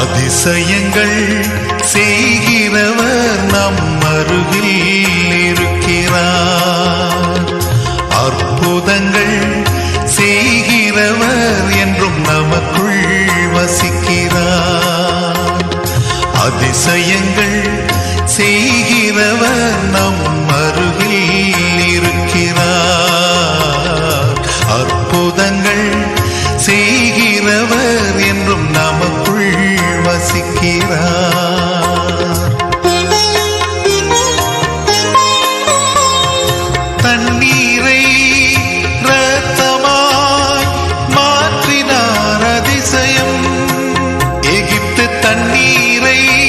அதிசயங்கள் செய்கிறவர் நம் அருகில் இருக்கிறார். அற்புதங்கள் செய்கிறவர் என்றும் நமக்குள் வசிக்கிறார். அதிசயங்கள் செய்கிறவர் நம் அருகில் இருக்கிறார். அற்புதங்கள் செய்கிறவர் என்றும் நமக்குள் வசிக்கிறார். தண்ணீரை இரத்தமாய் மாற்றினார் அதிசயம். எகிப்து தண்ணீரை